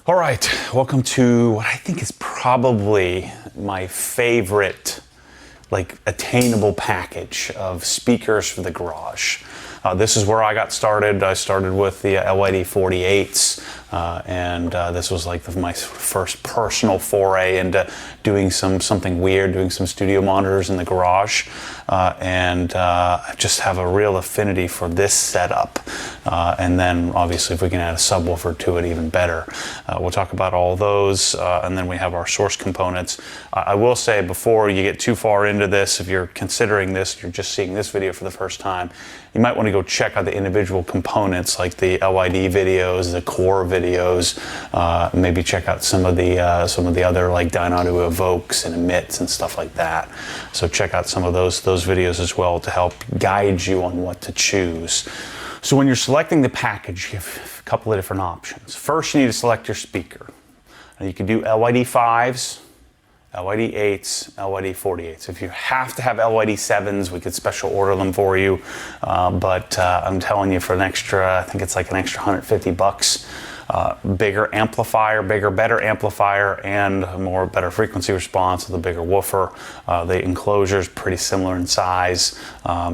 All right, welcome to what I think is probably my favorite, attainable package of speakers for the garage. This is where I got started. I started with the LYD 48s, and this was my first personal foray into doing something weird, doing some studio monitors in the garage, and I just have a real affinity for this setup. And then obviously if we can add a subwoofer to it, even better. We'll talk about all those, and then we have our source components. I will say before you get too far into this, if you're considering this, you're just seeing this video for the first time, you might want to go check out the individual components like the LYD videos, the core videos, maybe check out some of the other like Dynaudio evokes and emits and stuff like that. So check out some of those videos as well to help guide you on what to choose. So when you're selecting the package, you have a couple of different options. First, you need to select your speaker. And you can do LYD 5s, LYD 8s, LYD 48s. If you have to have LYD 7s, we could special order them for you. But I'm telling you, for an extra, I think it's like an extra $150. Bigger amplifier, better amplifier, and a better frequency response with a bigger woofer. The enclosure is pretty similar in size.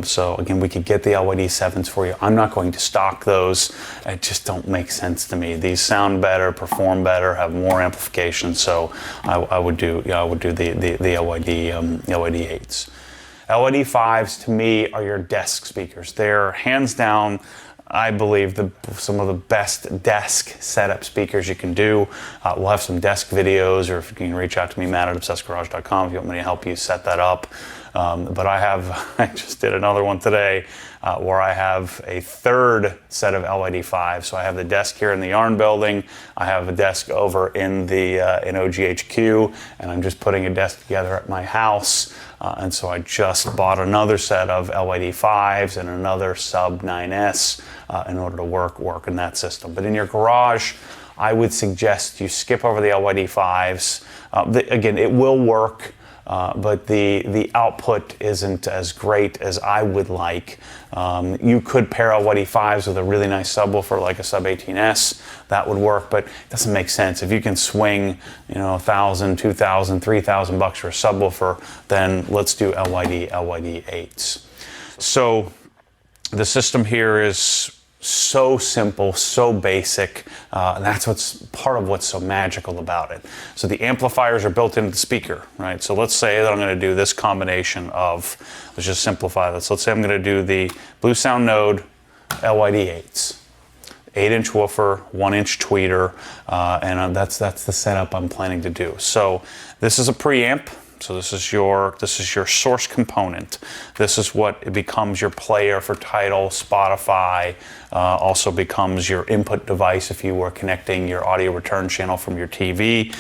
So again, we could get the LYD 7s for you. I'm not going to stock those. It just don't make sense to me. These sound better, perform better, have more amplification. So I would do the LYD 8s. LYD 5s to me are your desk speakers. They're hands down, I believe, some of the best desk setup speakers you can do. We'll have some desk videos, or if you can reach out to me, matt@obsessedgarage.com, if you want me to help you set that up. But I just did another one today where I have a third set of LYD 5s. So I have the desk here in the Yarn building. I have a desk over in OGHQ, and I'm just putting a desk together at my house. And so I just bought another set of LYD 5s and another sub 9S in order to work in that system. But in your garage, I would suggest you skip over the LYD 5s. Again, it will work, but the output isn't as great as I would like. You could pair LYD 5s with a really nice subwoofer like a sub 18S. That would work, but it doesn't make sense. If you can swing, $1,000, $2,000, $3,000 for a subwoofer, then let's do LYD 8s. So the system here is so simple, so basic, and that's part of what's so magical about it. So the amplifiers are built into the speaker, right? So let's say that I'm going to do this combination of, let's just simplify this. Let's say I'm going to do the Bluesound Node LYD 8s. 8-inch woofer, 1-inch tweeter, and that's the setup I'm planning to do. So this is a preamp. So this is your source component. This is what it becomes your player for Tidal, Spotify. Also becomes your input device if you were connecting your audio return channel from your TV.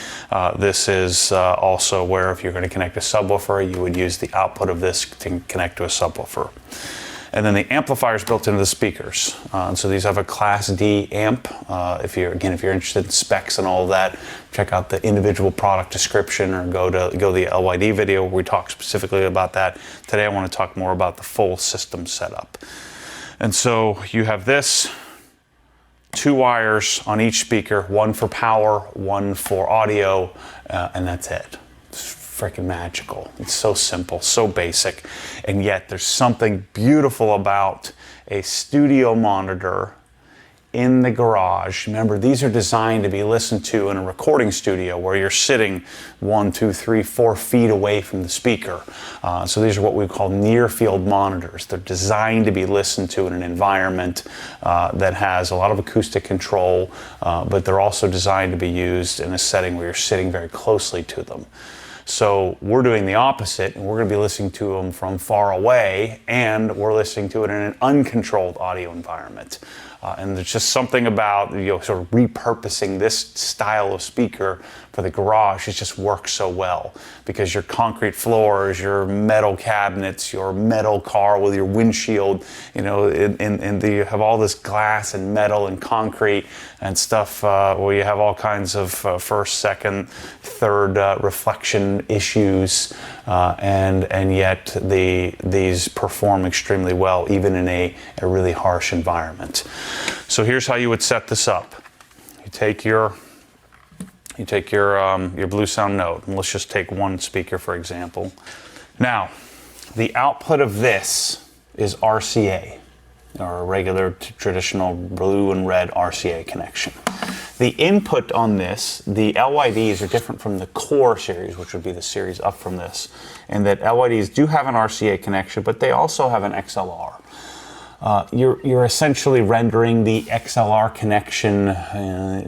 This is also where if you're going to connect a subwoofer, you would use the output of this to connect to a subwoofer. And then the amplifier is built into the speakers. So these have a Class D amp. If you're interested in specs and all of that, check out the individual product description or go to the LYD video where we talk specifically about that. Today I want to talk more about the full system setup. And so you have this, 2 wires on each speaker, one for power, one for audio, and that's it. Freaking magical. It's so simple, so basic, and yet there's something beautiful about a studio monitor in the garage. Remember, these are designed to be listened to in a recording studio where you're sitting 1, 2, 3, 4 feet away from the speaker. So these are what we call near field monitors. They're designed to be listened to in an environment that has a lot of acoustic control, but they're also designed to be used in a setting where you're sitting very closely to them. So we're doing the opposite, and we're going to be listening to them from far away, and we're listening to it in an uncontrolled audio environment. And there's just something about sort of repurposing this style of speaker for the garage. It just works so well because your concrete floors, your metal cabinets, your metal car with your windshield, and you have all this glass and metal and concrete and stuff where you have all kinds of first, second, third reflection issues, and yet these perform extremely well even in a really harsh environment. So here's how you would set this up. You take your You take your Bluesound Node, and let's just take one speaker for example. Now, the output of this is RCA, or a regular traditional blue and red RCA connection. The input on this, the LYDs are different from the core series, which would be the series up from this, and that LYDs do have an RCA connection, but they also have an XLR. You're essentially rendering the XLR connection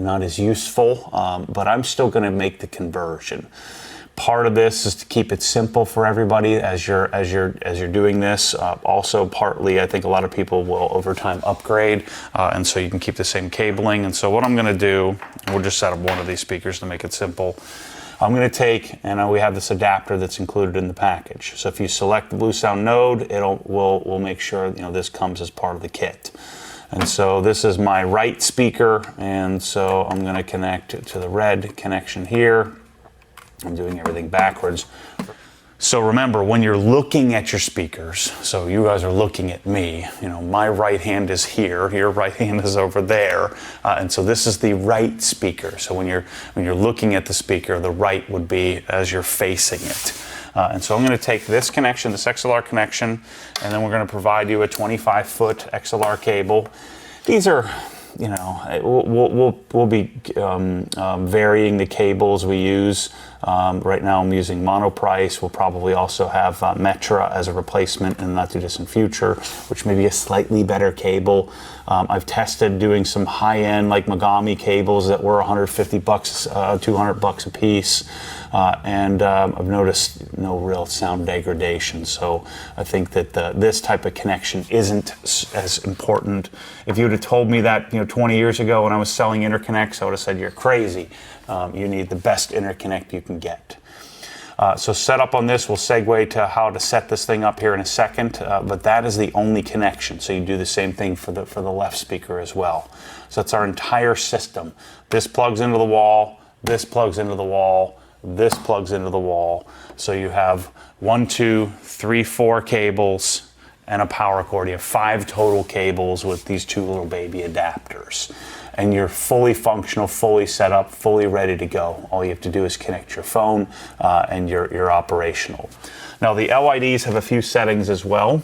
not as useful, but I'm still going to make the conversion. Part of this is to keep it simple for everybody as you're doing this. Also, partly, I think a lot of people will over time upgrade, and so you can keep the same cabling. And so what I'm going to do, we'll just set up one of these speakers to make it simple. I'm going to take, and we have this adapter that's included in the package. So if you select the Bluesound Node, we'll make sure this comes as part of the kit. And so this is my right speaker, and so I'm going to connect it to the red connection here. I'm doing everything backwards. So remember, when you're looking at your speakers, so you guys are looking at me, my right hand is here, your right hand is over there, and so this is the right speaker. So when you're looking at the speaker, the right would be as you're facing it. And so I'm going to take this connection, this XLR connection, and then we're going to provide you a 25-foot XLR cable. These are, we'll be varying the cables we use. Right now I'm using Monoprice. We'll probably also have Metra as a replacement in the not too distant future, which may be a slightly better cable. I've tested doing some high-end like Megami cables that were 150 bucks, 200 bucks a piece. And I've noticed no real sound degradation. So I think that this type of connection isn't as important. If you would have told me that 20 years ago when I was selling interconnects, I would have said you're crazy. You need the best interconnect you can get. So setup on this, we'll segue to how to set this thing up here in a second, but that is the only connection. So you do the same thing for the left speaker as well. So that's our entire system. This plugs into the wall, this plugs into the wall, this plugs into the wall. So you have 1, 2, 3, 4 cables and a power cord. You have 5 total cables with these 2 little baby adapters. And you're fully functional, fully set up, fully ready to go. All you have to do is connect your phone and you're operational. Now the LYDs have a few settings as well.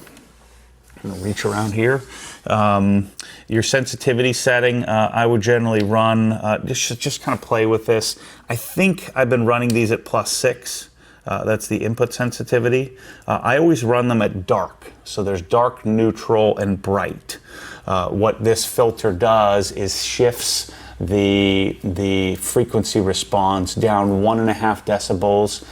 I'm gonna reach around here. Your sensitivity setting, I would generally run, just kind of play with this. I think I've been running these at +6. That's the input sensitivity. I always run them at dark. So there's dark, neutral, and bright. What this filter does is shifts the frequency response down 1.5 decibels.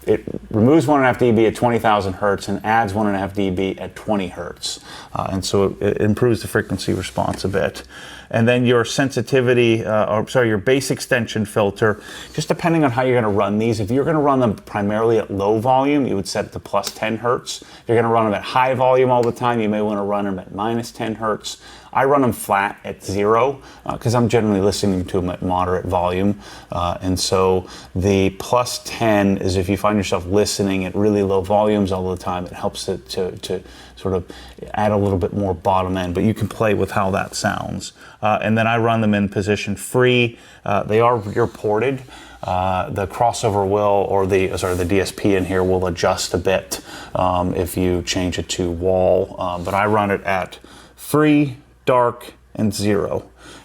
It removes 1.5 dB at 20,000 hertz and adds 1.5 dB at 20 hertz. And so it improves the frequency response a bit. And then your sensitivity, your bass extension filter, just depending on how you're going to run these. If you're going to run them primarily at low volume, you would set it to +10 hertz. If you're going to run them at high volume all the time, you may want to run them at -10 hertz. I run them flat at 0 because I'm generally listening to them at moderate volume. And so the +10 is if you find yourself listening at really low volumes all the time, it helps it to sort of add a little bit more bottom end, but you can play with how that sounds. And then I run them in position free. They are rear ported. The crossover will, or the DSP in here will adjust a bit if you change it to wall. But I run it at free, dark, and 0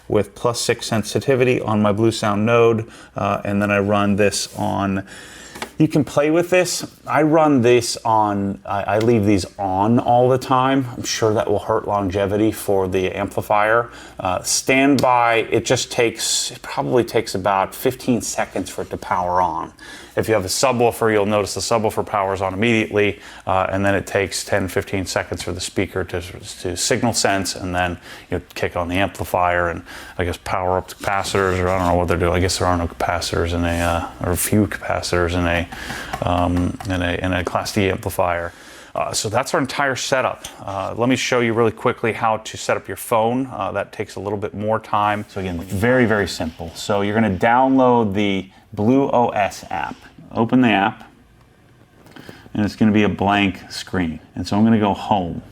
with +6 sensitivity on my Bluesound Node. And then I run this on, you can play with this. I run this on, I leave these on all the time. I'm sure that will hurt longevity for the amplifier. Standby, it probably takes about 15 seconds for it to power on. If you have a subwoofer, you'll notice the subwoofer powers on immediately, and then it takes 10-15 seconds for the speaker to signal sense, and then you kick on the amplifier and I guess power up the capacitors, or I don't know what they're doing. I guess there are no capacitors in or a few capacitors in a Class D amplifier. So that's our entire setup. Let me show you really quickly how to set up your phone. That takes a little bit more time. So again, very, very simple. So you're going to download the BlueOS app. Open the app, and it's going to be a blank screen. And so I'm going to go home.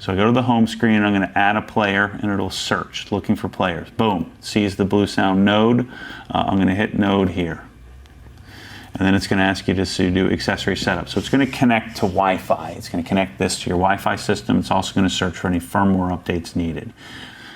So I go to the home screen and I'm going to add a player and it'll search, looking for players. Boom, it sees the Bluesound node. I'm going to hit node here. And then it's going to ask you to do accessory setup. So it's going to connect to Wi-Fi. It's going to connect this to your Wi-Fi system. It's also going to search for any firmware updates needed.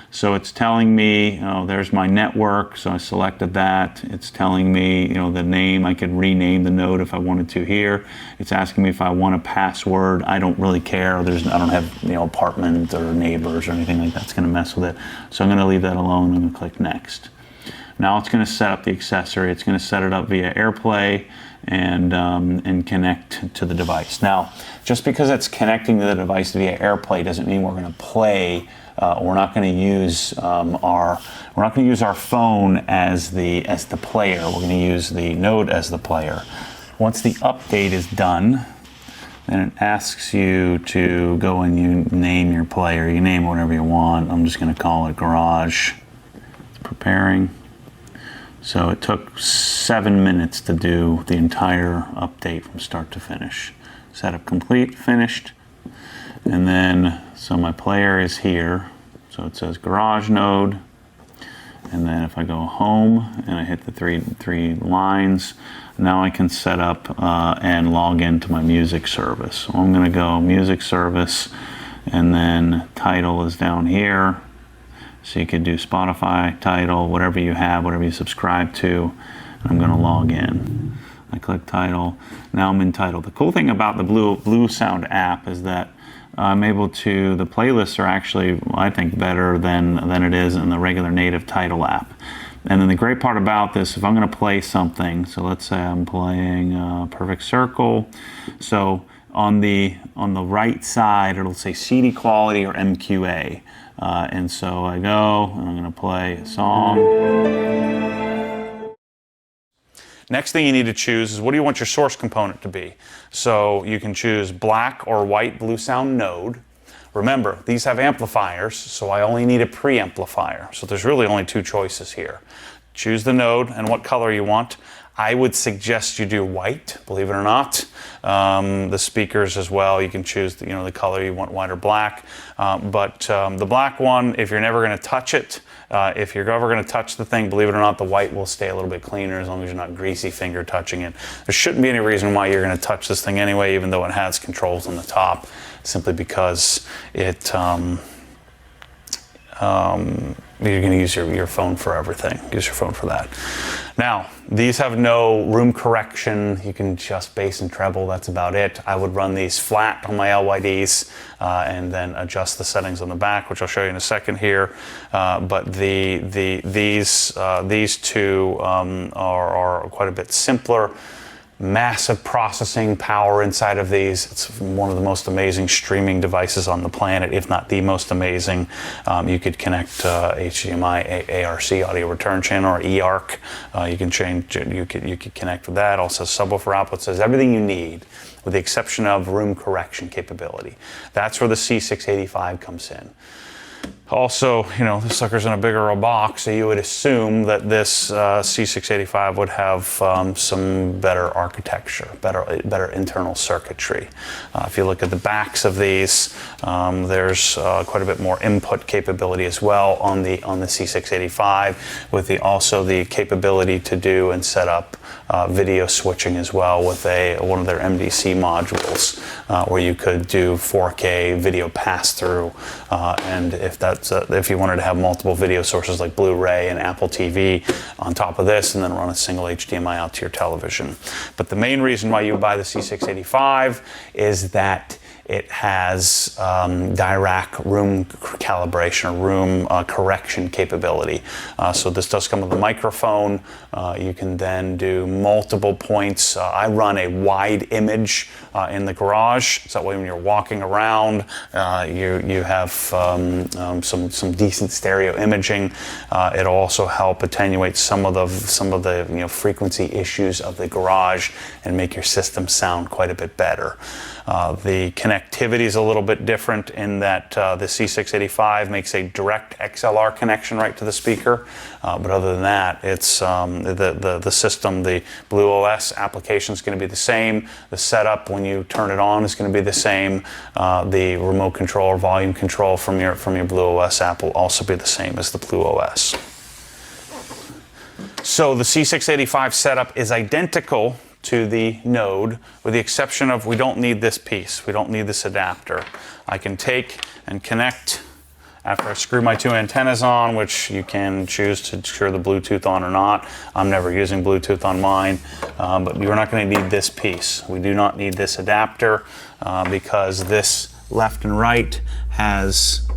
So it's telling me, there's my network, so I selected that. It's telling me, the name. I could rename the node if I wanted to here. It's asking me if I want a password. I don't really care. I don't have, apartment or neighbors or anything like that. It's going to mess with it. So I'm going to leave that alone. I'm going to click next. Now it's going to set up the accessory. It's going to set it up via AirPlay and connect to the device. Now, just because it's connecting to the device via AirPlay doesn't mean we're going to play. We're not going to use our phone as the player. We're going to use the node as the player. Once the update is done, then it asks you to go and you name your player. You name whatever you want. I'm just going to call it Garage. It's preparing. So it took 7 minutes to do the entire update from start to finish. Setup complete, finished. And then, so my player is here. So it says Garage node. And then if I go home and I hit the three lines, now I can set up and log into my music service. So I'm going to go music service, and then title is down here. So you could do Spotify, title, whatever you have, whatever you subscribe to. And I'm going to log in. I click title. Now I'm in title. The cool thing about the Bluesound app is that I'm able to, the playlists are actually, I think, better than it is in the regular native title app. And then the great part about this, if I'm going to play something, so let's say I'm playing Perfect Circle. So on the right side, it'll say CD quality or MQA. And so I go, and I'm going to play a song. Next thing you need to choose is what do you want your source component to be. So you can choose black or white Bluesound node. Remember, these have amplifiers, so I only need a preamplifier. So there's really only two choices here. Choose the node and what color you want. I would suggest you do white, believe it or not. The speakers as well, you can choose the color you want, white or black. But the black one, if you're never going to touch it, if you're ever going to touch the thing, believe it or not, the white will stay a little bit cleaner as long as you're not greasy finger touching it. There shouldn't be any reason why you're going to touch this thing anyway, even though it has controls on the top, simply because it you're going to use your phone for everything. Use your phone for that. Now, these have no room correction. You can adjust bass and treble. That's about it. I would run these flat on my LYDs and then adjust the settings on the back, which I'll show you in a second here. But these two are quite a bit simpler. Massive processing power inside of these. It's one of the most amazing streaming devices on the planet, if not the most amazing. You could connect HDMI, ARC, audio return channel, or eARC. You can change. You could connect with that. Also, subwoofer output says everything you need, with the exception of room correction capability. That's where the C685 comes in. Also, this sucker's in a bigger box, so you would assume that this C685 would have some better architecture, better internal circuitry. If you look at the backs of these, there's quite a bit more input capability as well on the C685, with also the capability to do and set up video switching as well with one of their MDC modules, where you could do 4K video pass-through, and if you wanted to have multiple video sources like Blu-ray and Apple TV on top of this, and then run a single HDMI out to your television. But the main reason why you buy the C685 is that it has Dirac room calibration, or room correction capability. So this does come with a microphone. You can then do multiple points. I run a wide image in the garage, so that way when you're walking around, you have some decent stereo imaging. It'll also help attenuate some of the frequency issues of the garage and make your system sound quite a bit better. The connectivity is a little bit different in that the C685 makes a direct XLR connection right to the speaker, but other than that, it's the system, the BlueOS application is going to be the same. The setup when you turn it on is going to be the same. The remote control or volume control from your BlueOS app will also be the same as the BlueOS. So the C685 setup is identical to the Node, with the exception of we don't need this piece. We don't need this adapter. I can take and connect after I screw my two antennas on, which you can choose to screw the Bluetooth on or not. I'm never using Bluetooth on mine, but you're not going to need this piece. We do not need this adapter because this left and right has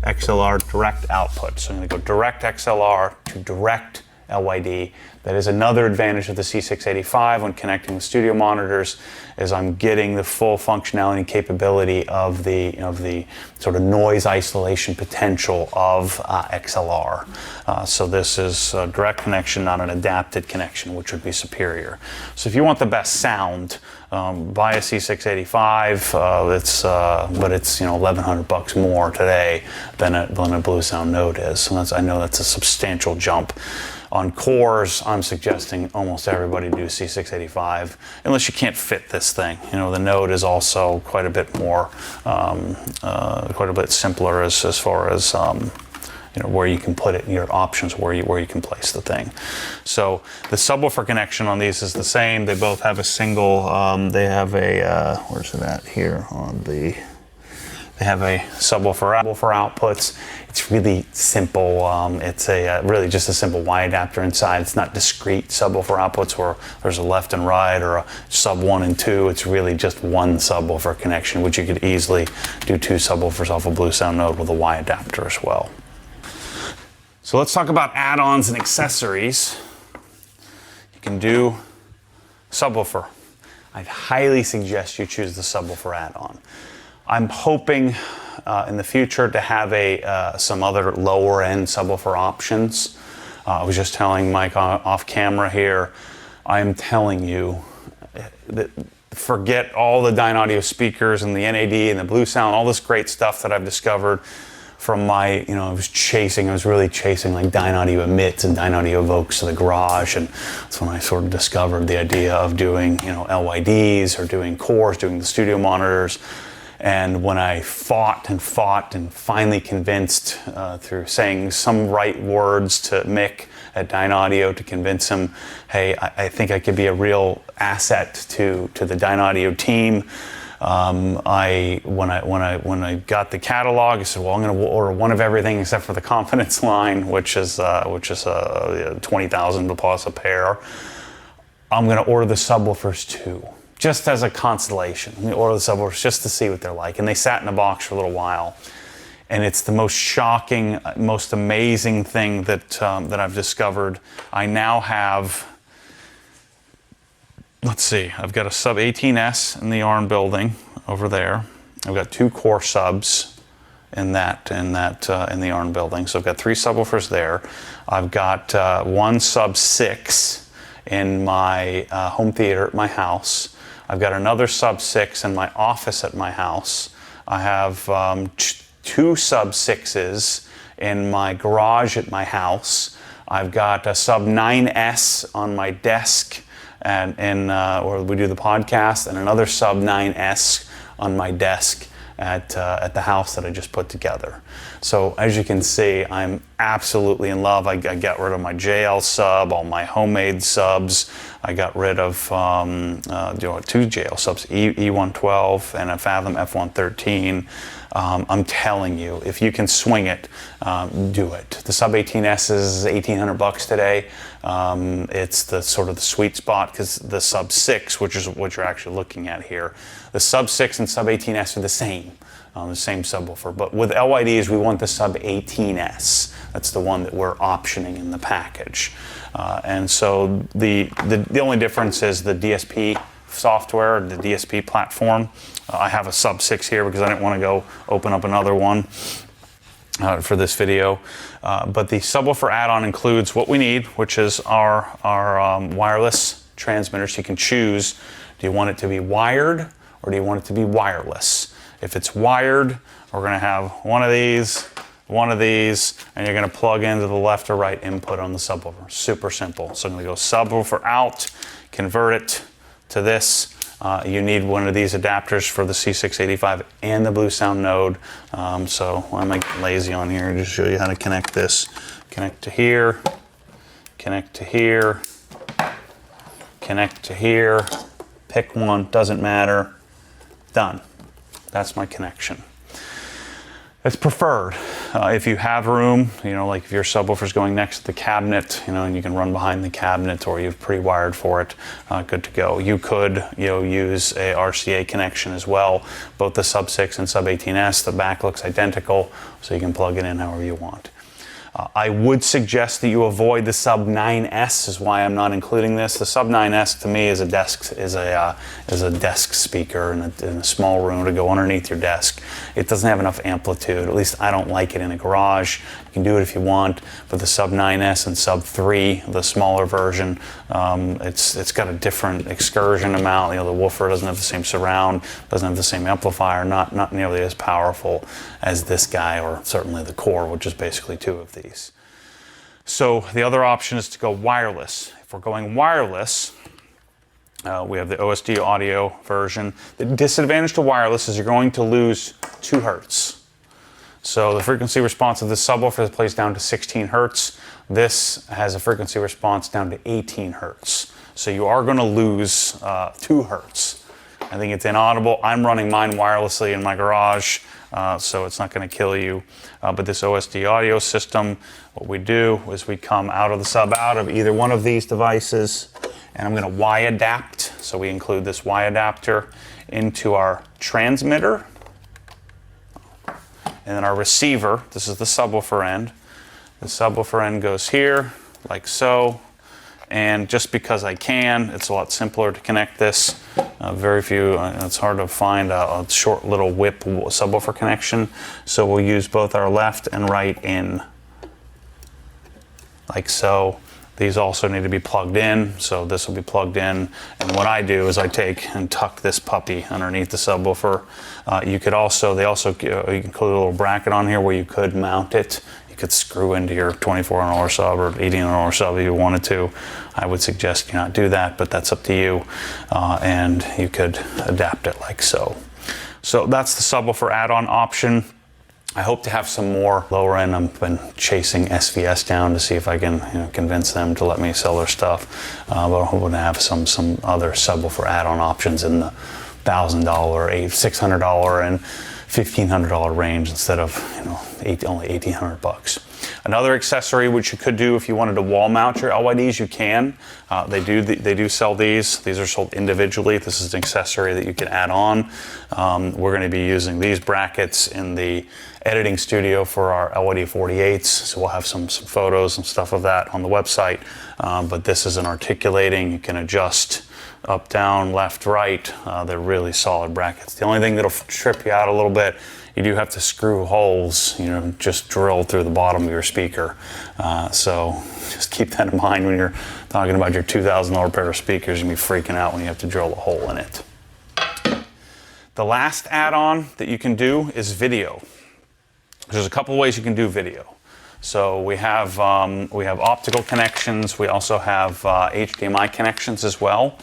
XLR direct output. So I'm going to go direct XLR to direct LYD. That is another advantage of the C685 when connecting with studio monitors, is I'm getting the full functionality and capability of the sort of noise isolation potential of XLR. So this is a direct connection, not an adapted connection, which would be superior. So if you want the best sound, buy a C685. But it's $1,100 more today than a Bluesound Node is. So I know that's a substantial jump. On cores, I'm suggesting almost everybody do C685, unless you can't fit this thing. The Node is also quite a bit more, quite a bit simpler as far as where you can put it, your options, where you can place the thing. So the subwoofer connection on these is the same. They both have a single. They have a where's it at here on the. They have a subwoofer outputs. It's really simple. It's really just a simple Y adapter inside. It's not discrete subwoofer outputs where there's a left and right or a sub 1 and 2. It's really just one subwoofer connection, which you could easily do two subwoofers off a Bluesound Node with a Y adapter as well. So let's talk about add-ons and accessories. You can do subwoofer. I'd highly suggest you choose the subwoofer add-on. I'm hoping in the future to have some other lower end subwoofer options. I was just telling Mike off camera here, I'm telling you that forget all the Dynaudio speakers and the NAD and the Bluesound, all this great stuff that I've discovered from my, I was really chasing like Dynaudio emits and Dynaudio evokes to the garage, and that's when I sort of discovered the idea of doing, LYDs or doing cores, doing the studio monitors. And when I fought and finally convinced through saying some right words to Mick at Dynaudio to convince him, hey, I think I could be a real asset to the Dynaudio team. When I got the catalog, I said, well, I'm going to order one of everything except for the Confidence line, which is 20,000 plus a pair. I'm going to order the subwoofers too, just as a consolation. We order the subwoofers just to see what they're like. And they sat in a box for a little while. And it's the most shocking, most amazing thing that I've discovered. I now have, let's see, I've got a sub 18S in the ARM building over there. I've got two core subs in the ARM building. So I've got three subwoofers there. I've got one sub 6 in my home theater at my house. I've got another sub 6 in my office at my house. I have two sub 6s in my garage at my house. I've got a sub 9S on my desk where we do the podcast, and another sub 9S on my desk at the house that I just put together. So as you can see, I'm absolutely in love. I got rid of my JL sub, all my homemade subs. I got rid of two JL subs, E112 and a Fathom F113. I'm telling you, if you can swing it, do it. The sub 18S is $1,800 today. It's the sort of the sweet spot because the sub 6, which is what you're actually looking at here, the sub 6 and sub 18S are the same subwoofer. But with LYDs, we want the sub 18S. That's the one that we're optioning in the package. And so the only difference is the DSP software, the DSP platform. I have a sub 6 here because I didn't want to go open up another one for this video. But the subwoofer add-on includes what we need, which is our wireless transmitters. You can choose, do you want it to be wired or do you want it to be wireless? If it's wired, we're going to have one of these, and you're going to plug into the left or right input on the subwoofer. Super simple. So I'm going to go subwoofer out, convert it to this. You need one of these adapters for the C685 and the Bluesound node. So I'm going to get lazy on here and just show you how to connect this. Connect to here, connect to here, connect to here, pick one, doesn't matter, done. That's my connection. It's preferred if you have room, like if your subwoofer's going next to the cabinet, and you can run behind the cabinet, or you've pre-wired for it, good to go. You could, use a RCA connection as well. Both the sub 6 and sub 18S, the back looks identical, so you can plug it in however you want. I would suggest that you avoid the sub 9S, is why I'm not including this. The sub 9S to me is a desk speaker in a small room to go underneath your desk. It doesn't have enough amplitude. At least I don't like it in a garage. You can do it if you want, but the sub 9S and sub 3, the smaller version, it's got a different excursion amount. The woofer doesn't have the same surround, doesn't have the same amplifier, not nearly as powerful as this guy, or certainly the Core, which is basically two of these. So the other option is to go wireless. If we're going wireless, we have the OSD audio version. The disadvantage to wireless is you're going to lose 2 hertz. So the frequency response of this subwoofer plays down to 16 hertz. This has a frequency response down to 18 hertz. So you are going to lose 2 hertz. I think it's inaudible. I'm running mine wirelessly in my garage, so it's not going to kill you. But this OSD audio system, what we do is we come out of the sub out of either one of these devices, and I'm going to Y adapt. So we include this Y adapter into our transmitter. And then our receiver, this is the subwoofer end. The subwoofer end goes here, like so. And just because I can, it's a lot simpler to connect this. Very few, it's hard to find a short little whip subwoofer connection. So we'll use both our left and right in, like so. These also need to be plugged in, so this will be plugged in. And what I do is I take and tuck this puppy underneath the subwoofer. You can include a little bracket on here where you could mount it. You could screw into your 2400 sub or 1800 sub if you wanted to. I would suggest you not do that, but that's up to you. And you could adapt it like so. So that's the subwoofer add-on option. I hope to have some more lower end. I've been chasing SVS down to see if I can convince them to let me sell their stuff. But I'm hoping to have some other subwoofer add-on options in the $1,000, $600, and $1,500 range instead of only $1,800. Another accessory which you could do if you wanted to wall mount your LYDs, you can. They do sell these. These are sold individually. This is an accessory that you can add on. We're going to be using these brackets in the editing studio for our LYD 48s, so we'll have some photos and stuff of that on the website. But this is an articulating. You can adjust up, down, left, right. They're really solid brackets. The only thing that'll trip you out a little bit, you do have to screw holes, just drill through the bottom of your speaker. So just keep that in mind when you're talking about your $2,000 pair of speakers. You'll be freaking out when you have to drill a hole in it. The last add-on that you can do is video. There's a couple ways you can do video. So we have optical connections. We also have HDMI connections as well.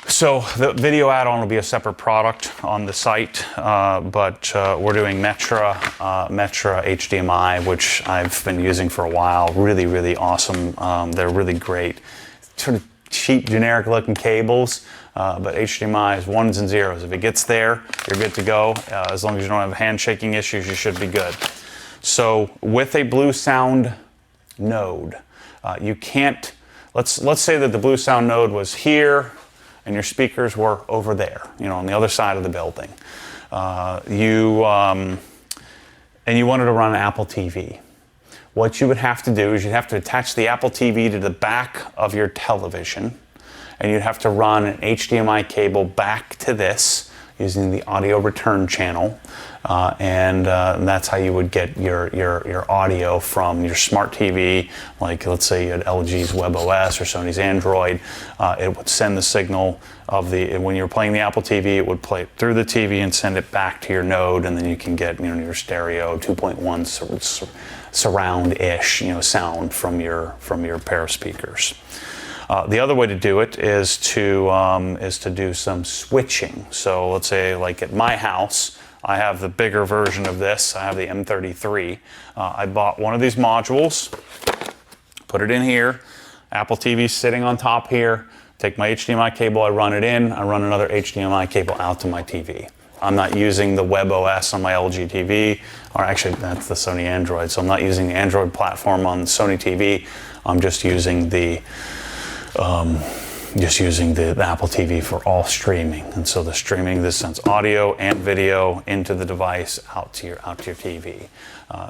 So the video add-on will be a separate product on the site, but we're doing Metra HDMI, which I've been using for a while. Really, really awesome. They're really great. Sort of cheap, generic-looking cables, but HDMI is ones and zeros. If it gets there, you're good to go. As long as you don't have handshaking issues, you should be good. So with a Bluesound node, you can't. Let's say that the Bluesound node was here, and your speakers were over there, on the other side of the building. And you wanted to run an Apple TV. What you would have to do is you'd have to attach the Apple TV to the back of your television, and you'd have to run an HDMI cable back to this. using the audio return channel, and that's how you would get your audio from your smart TV, like let's say you had LG's WebOS or Sony's Android. It would send the signal of when you're playing the Apple TV, it would play it through the TV and send it back to your node, and then you can get your stereo 2.1 surround-ish sound from your pair of speakers. The other way to do it is to do some switching. So let's say, like at my house, I have the bigger version of this. I have the M33. I bought one of these modules, put it in here. Apple TV sitting on top here. Take my HDMI cable, I run it in. I run another HDMI cable out to my TV. I'm not using the WebOS on my LG TV, or actually that's the Sony Android. So I'm not using the Android platform on the Sony TV. I'm just using the Apple TV for all streaming. And so the streaming, this sends audio and video into the device out to your TV.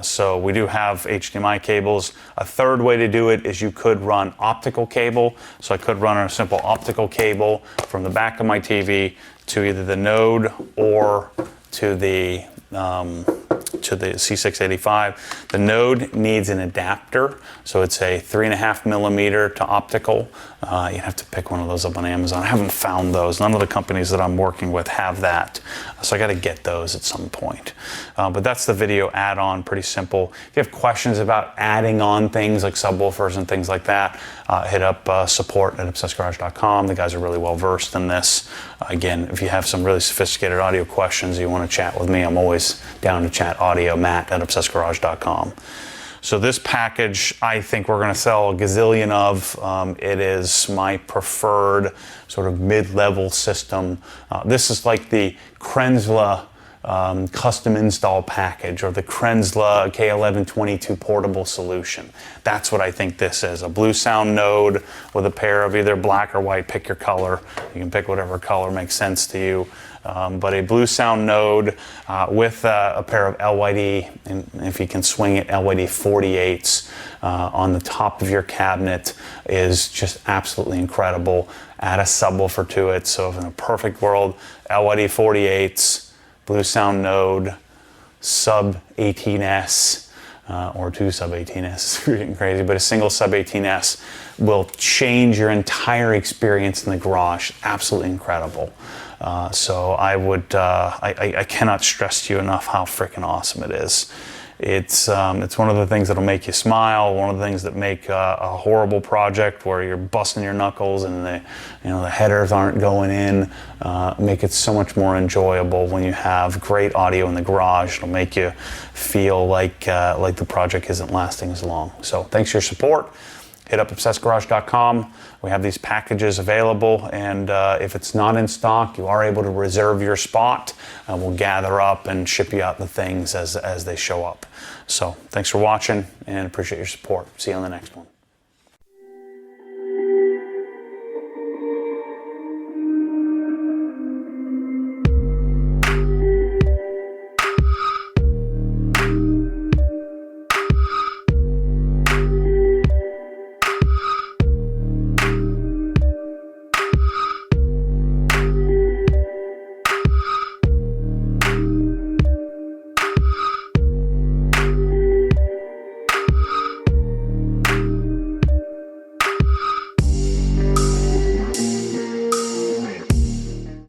So we do have HDMI cables. A third way to do it is you could run optical cable. So I could run a simple optical cable from the back of my TV to either the node or to the C685. The node needs an adapter, so it's a 3.5 millimeter to optical. You have to pick one of those up on Amazon. I haven't found those. None of the companies that I'm working with have that, so I got to get those at some point. But that's the video add-on, pretty simple. If you have questions about adding on things like subwoofers and things like that, hit up support@obsessedgarage.com. The guys are really well versed in this. Again, if you have some really sophisticated audio questions, you want to chat with me, I'm always down to chat audio, matt@obsessedgarage.com. So this package, I think we're going to sell a gazillion of. It is my preferred sort of mid-level system. This is like the Krenzla custom install package, or the Krenzla K1122 portable solution. That's what I think this is. A Bluesound node with a pair of either black or white, pick your color. You can pick whatever color makes sense to you. But a Bluesound node with a pair of LYD, and if you can swing it, LYD 48s on the top of your cabinet is just absolutely incredible. Add a subwoofer to it. So if in a perfect world, LYD 48s, Bluesound node, sub 18S, or two sub 18S, it's getting crazy, but a single sub 18S will change your entire experience in the garage. Absolutely incredible. So I cannot stress to you enough how freaking awesome it is. It's one of the things that'll make you smile, one of the things that make a horrible project where you're busting your knuckles and the headers aren't going in, make it so much more enjoyable when you have great audio in the garage. It'll make you feel like the project isn't lasting as long. So thanks for your support. Hit up obsessedgarage.com. We have these packages available, and if it's not in stock, you are able to reserve your spot. We'll gather up and ship you out the things as they show up. So thanks for watching, and appreciate your support. See you on the next one.